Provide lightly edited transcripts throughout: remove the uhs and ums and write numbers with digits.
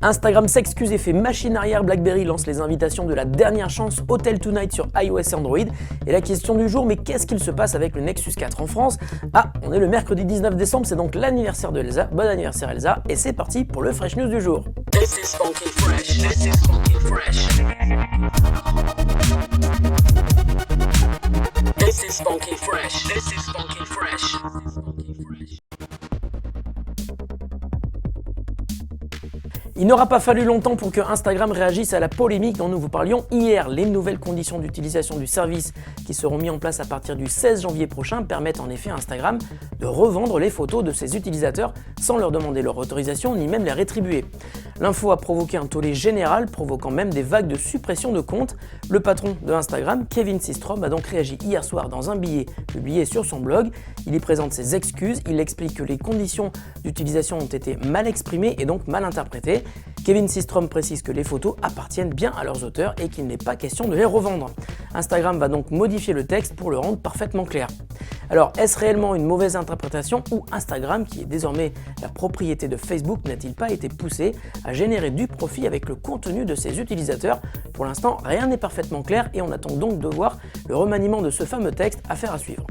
Instagram s'excuse et fait machine arrière, BlackBerry lance les invitations de la dernière chance Hotel Tonight sur iOS et Android. Et la question du jour, mais qu'est-ce qu'il se passe avec le Nexus 4 en France? Ah, on est le mercredi 19 décembre, c'est donc l'anniversaire de Elsa. Bon anniversaire Elsa, et c'est parti pour le Fresh News du jour. This is funky fresh. This is funky fresh. This is funky fresh. This is funky fresh. Il n'aura pas fallu longtemps pour que Instagram réagisse à la polémique dont nous vous parlions hier. Les nouvelles conditions d'utilisation du service qui seront mises en place à partir du 16 janvier prochain permettent en effet à Instagram de revendre les photos de ses utilisateurs sans leur demander leur autorisation ni même les rétribuer. L'info a provoqué un tollé général, provoquant même des vagues de suppression de comptes. Le patron de Instagram, Kevin Systrom, a donc réagi hier soir dans un billet publié sur son blog. Il y présente ses excuses, il explique que les conditions d'utilisation ont été mal exprimées et donc mal interprétées. Kevin Systrom précise que les photos appartiennent bien à leurs auteurs et qu'il n'est pas question de les revendre. Instagram va donc modifier le texte pour le rendre parfaitement clair. Alors, est-ce réellement une mauvaise interprétation ou Instagram, qui est désormais la propriété de Facebook, n'a-t-il pas été poussé à générer du profit avec le contenu de ses utilisateurs? Pour l'instant, rien n'est parfaitement clair et on attend donc de voir le remaniement de ce fameux texte, affaire à suivre.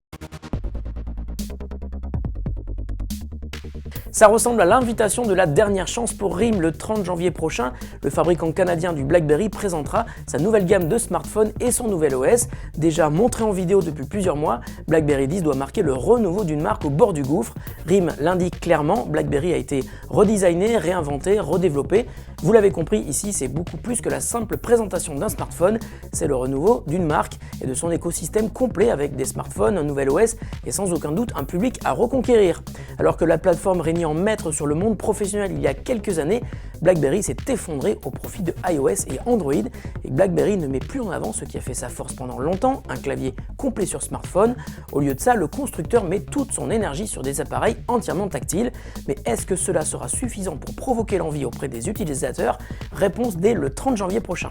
Ça ressemble à l'invitation de la dernière chance pour RIM. Le 30 janvier prochain, le fabricant canadien du BlackBerry présentera sa nouvelle gamme de smartphones et son nouvel OS. Déjà montré en vidéo depuis plusieurs mois, BlackBerry 10 doit marquer le renouveau d'une marque au bord du gouffre. RIM l'indique clairement, BlackBerry a été redesigné, réinventé, redéveloppé. Vous l'avez compris, ici c'est beaucoup plus que la simple présentation d'un smartphone, c'est le renouveau d'une marque et de son écosystème complet avec des smartphones, un nouvel OS et sans aucun doute un public à reconquérir. Alors que la plateforme régnait en maître sur le monde professionnel il y a quelques années, BlackBerry s'est effondré au profit de iOS et Android et BlackBerry ne met plus en avant ce qui a fait sa force pendant longtemps, un clavier complet sur smartphone. Au lieu de ça, le constructeur met toute son énergie sur des appareils entièrement tactiles. Mais est-ce que cela sera suffisant pour provoquer l'envie auprès des utilisateurs? Réponse dès le 30 janvier prochain.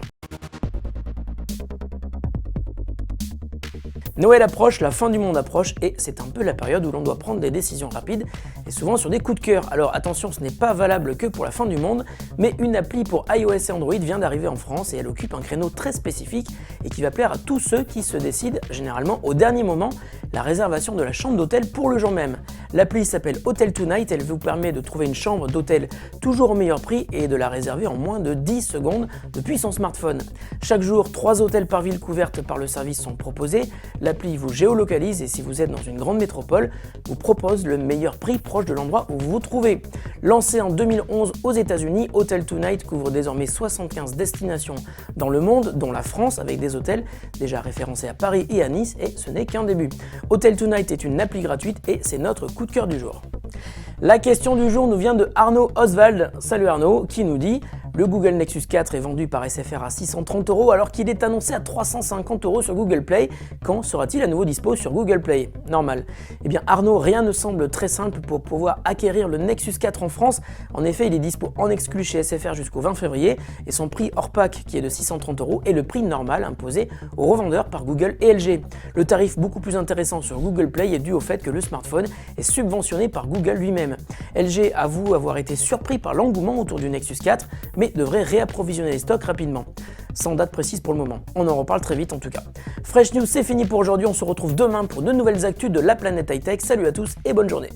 Noël approche, la fin du monde approche et c'est un peu la période où l'on doit prendre des décisions rapides et souvent sur des coups de cœur. Alors attention, ce n'est pas valable que pour la fin du monde, mais une appli pour iOS et Android vient d'arriver en France et elle occupe un créneau très spécifique et qui va plaire à tous ceux qui se décident généralement au dernier moment, la réservation de la chambre d'hôtel pour le jour même. L'appli s'appelle Hotel Tonight, elle vous permet de trouver une chambre d'hôtel toujours au meilleur prix et de la réserver en moins de 10 secondes depuis son smartphone. Chaque jour, 3 hôtels par ville couvertes par le service sont proposés. L'appli vous géolocalise et si vous êtes dans une grande métropole, vous propose le meilleur prix proche de l'endroit où vous vous trouvez. Lancé en 2011 aux États-Unis, Hotel Tonight couvre désormais 75 destinations dans le monde, dont la France, avec des hôtels déjà référencés à Paris et à Nice, et ce n'est qu'un début. Hotel Tonight est une appli gratuite et c'est notre coup de cœur du jour. La question du jour nous vient de Arnaud Oswald. Salut Arnaud, qui nous dit: le Google Nexus 4 est vendu par SFR à 630 € alors qu'il est annoncé à 350 € sur Google Play. Quand sera-t-il à nouveau dispo sur Google Play? Normal. Eh bien Arnaud, rien ne semble très simple pour pouvoir acquérir le Nexus 4 en France. En effet, il est dispo en exclu chez SFR jusqu'au 20 février et son prix hors pack, qui est de 630 € est le prix normal imposé aux revendeurs par Google et LG. Le tarif beaucoup plus intéressant sur Google Play est dû au fait que le smartphone est subventionné par Google lui-même. LG avoue avoir été surpris par l'engouement autour du Nexus 4, mais devrait réapprovisionner les stocks rapidement. Sans date précise pour le moment. On en reparle très vite en tout cas. Fresh News, c'est fini pour aujourd'hui. On se retrouve demain pour de nouvelles actus de la planète high-tech. Salut à tous et bonne journée.